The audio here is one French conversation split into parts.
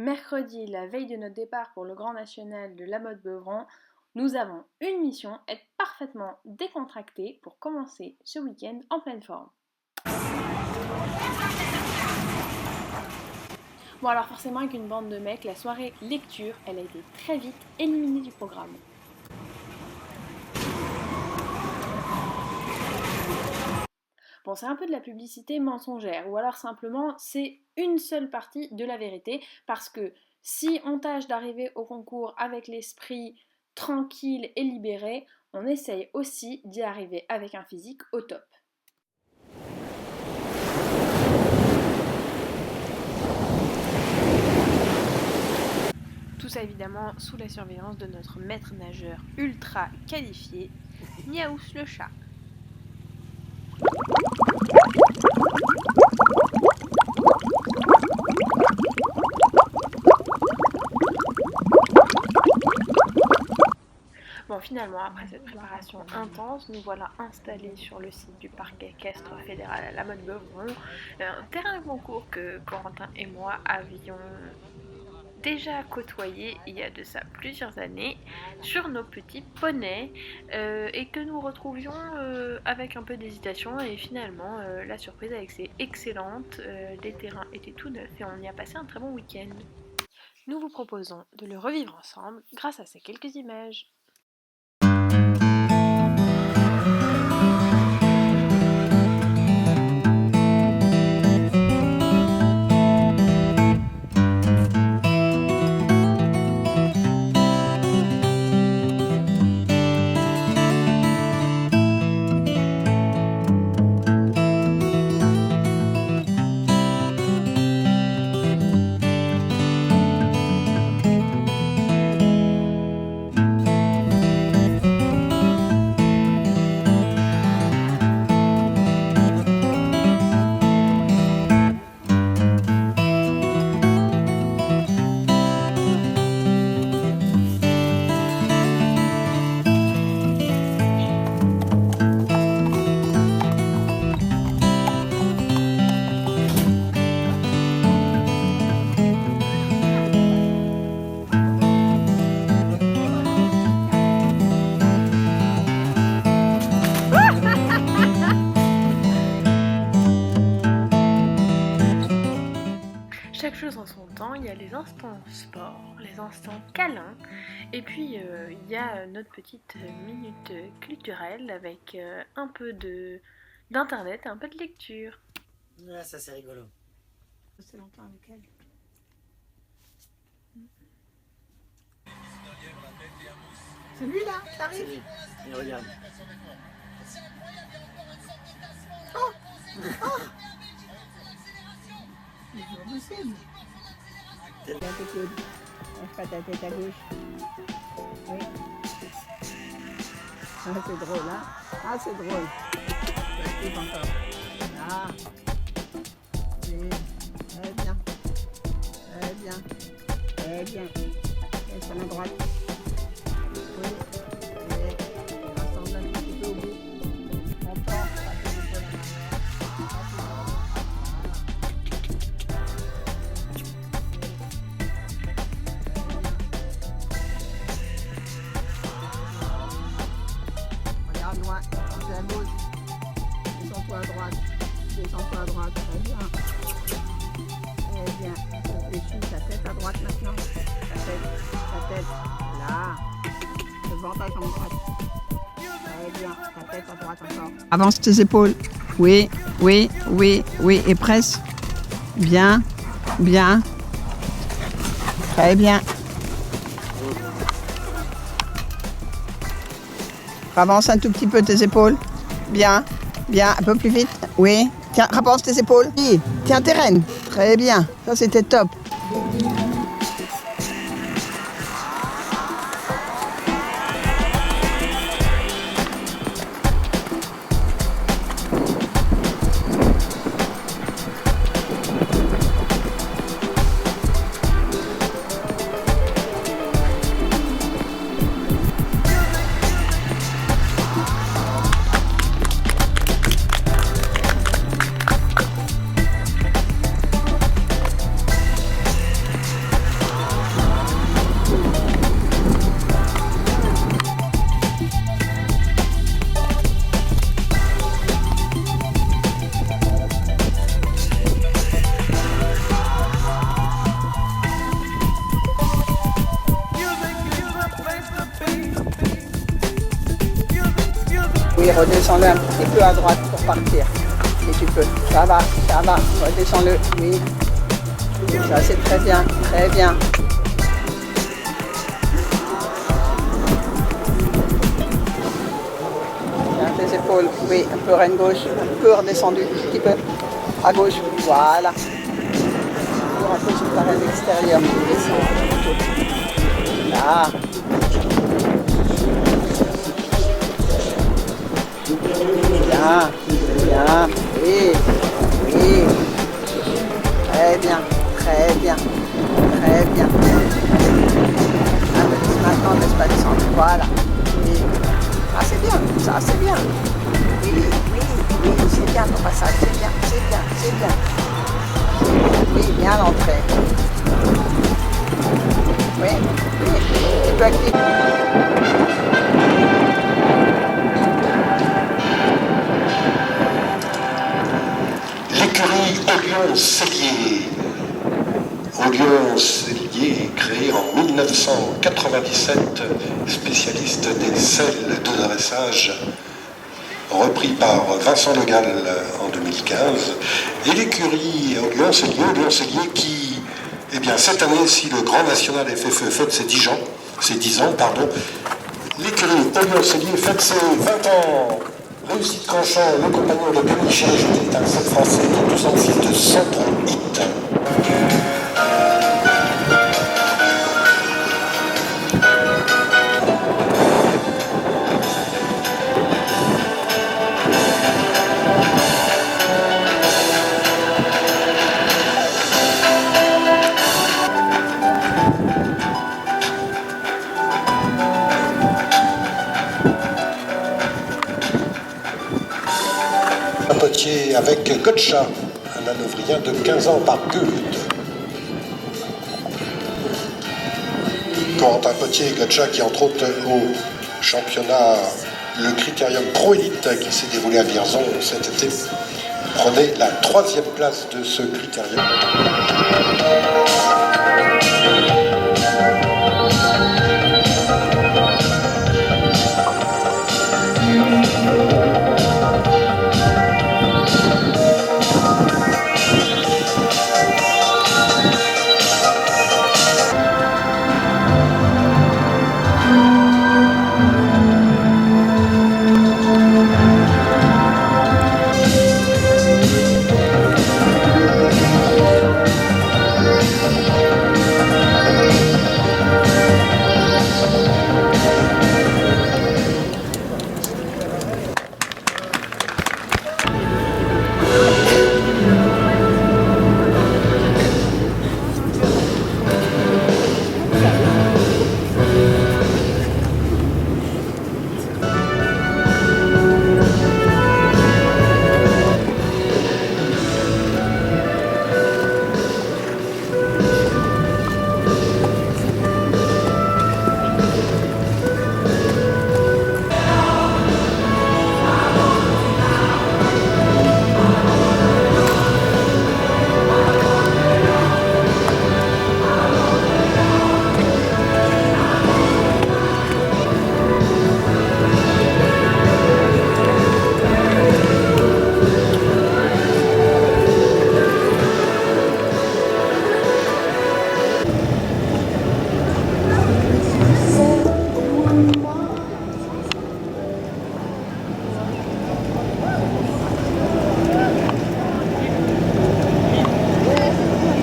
Mercredi, la veille de notre départ pour le Grand National de La Motte-Beuvron, nous avons une mission, être parfaitement décontracté pour commencer ce week-end en pleine forme. Bon alors forcément avec une bande de mecs, la soirée lecture, elle a été très vite éliminée du programme. Bon, c'est un peu de la publicité mensongère, ou alors simplement c'est une seule partie de la vérité, parce que si on tâche d'arriver au concours avec l'esprit tranquille et libéré, on essaye aussi d'y arriver avec un physique au top. Tout ça évidemment sous la surveillance de notre maître nageur ultra qualifié, Niaous le chat. Bon, finalement, après cette préparation intense, nous voilà installés sur le site du parc équestre fédéral à La Motte-Beuvron, un terrain de concours que Corentin et moi avions déjà côtoyé il y a de ça plusieurs années sur nos petits poneys et que nous retrouvions avec un peu d'hésitation et finalement la surprise avec c'est excellente, les terrains étaient tout neufs et on y a passé un très bon week-end. Nous vous proposons de le revivre ensemble grâce à ces quelques images. Chaque chose en son temps, il y a les instants sport, les instants câlins, et puis il y a notre petite minute culturelle avec un peu d'internet et un peu de lecture. Ah, ça c'est rigolo. C'est longtemps avec elle. C'est lui là, qui C'est arrive. lui. Et regarde. C'est pas possible. Tel- Là, t'es Claude. Lève pas ta tête à gauche. Oui. Ah, c'est drôle, hein. Ah, c'est drôle. Ça se encore. Ah. Oui. Très bien. Très bien. Très bien. Et sur la droite. Oui. Et rassemble un petit peu au bout. On porte. Pas de l'épaule en arrière. Regarde loin, c'est à gauche. Descends-toi à droite. Descends-toi à droite. Très bien. Très bien. Réfléchis, ta tête à droite maintenant. Ta tête. Là. Devant ta jambe droite. Très bien. Ta tête à droite encore. Avance tes épaules. Oui, oui, oui, oui. Et presse. Bien, bien. Très bien. Avance un tout petit peu tes épaules. Bien, bien, un peu plus vite. Oui. Tiens, avance tes épaules. Oui. Tiens tes rênes. Très bien. Ça, c'était top. redescends-le un petit peu à droite pour partir. Si tu peux. Ça va, redescends-le. Oui. Ça c'est très bien, très bien. Bien tes épaules. Oui, un peu reine gauche, un peu redescendu, un petit peu. À gauche, voilà. Toujours un peu sur ta reine extérieure. Là. Bien, bien, oui, oui. Très bien, très bien, très bien. Maintenant, laisse pas descendre. Voilà. Oui. Ah, c'est bien, ça, c'est bien. Oui, oui, oui, c'est bien ton passage, c'est bien, c'est bien, c'est bien. Oui, bien l'entrée. Oui, oui, tu peux activer. L'écurie Ollion-Cellier. Ollion-Cellier est créé en 1997, spécialiste des selles de dressage, repris par Vincent Le Gall en 2015. Et l'écurie Ollion-Cellier qui, eh bien, cette année, si le Grand National FFE fête ses 10 ans, l'écurie Ollion-Cellier fête ses 20 ans. Réussite Canchon, le compagnon de Camille Chérigé, est un set français de 200 fils de centre hit. Un potier avec Gotcha, un manœuvrien de 15 ans par Goethe. Corentin Potier et Gotcha qui, entre autres, au championnat, le Critérium Pro Elite qui s'est déroulé à Vierzon cet été, prenait la 3e place de ce Critérium.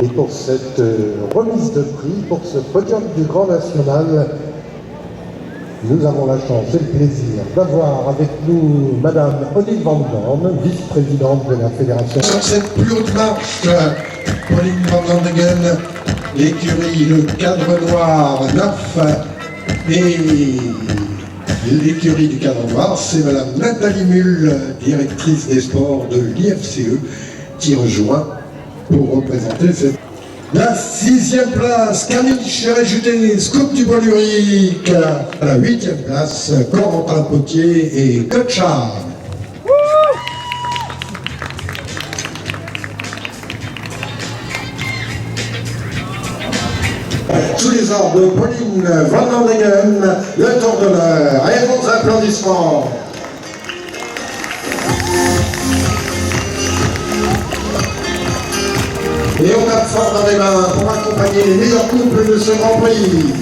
Et pour cette remise de prix, pour ce podium du Grand National, nous avons la chance et le plaisir d'avoir avec nous Madame Odile Van Dorn, vice-présidente de la Fédération. Sur cette plus haute marche, Pauline Van Landingen, l'écurie, le cadre noir 9 et l'écurie du cadre noir, c'est Madame Nathalie Mull, directrice des sports de l'IFCE, qui rejoint pour représenter cette... La 6e place, Camille Chéré-Juté, Scoop du Bois-Lurique. À la 8e place, Corentin Potier et Gotcha. Sous les ordres de Pauline Van Landingen, le tour d'honneur et vos applaudissements. Et on tape fort dans les mains pour accompagner les meilleurs couples de ce Grand Prix.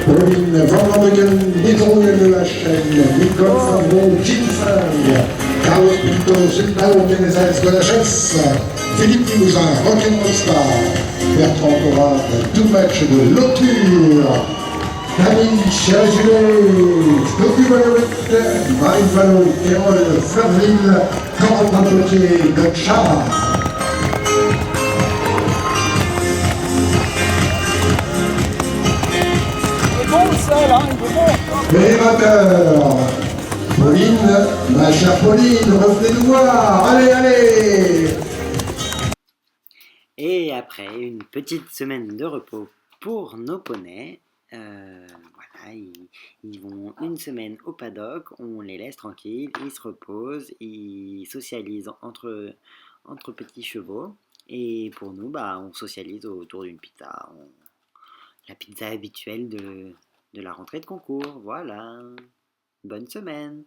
Pauline Van Landegen détourne de la chaîne, Nicole Favreau, Jim Fang, Carlos Pinto, Sultao Menezes de la Chasse, Philippe Limousin, Rock'n'Roll Star, Bertrand Corrade, Too Much de Loture, Camille Chiragulé, Stocky Valorit, Marine Vallot, Kérol, Fleurville, Corentin Potier, Gotcha. Et vainqueur, Pauline, ma chère Pauline, revenez nous voir, allez, allez. Et après une petite semaine de repos pour nos poneys, voilà, ils vont une semaine au paddock, on les laisse tranquilles, ils se reposent, ils socialisent entre petits chevaux. Et pour nous, on socialise autour d'une pizza, la pizza habituelle de la rentrée de concours. Voilà, bonne semaine.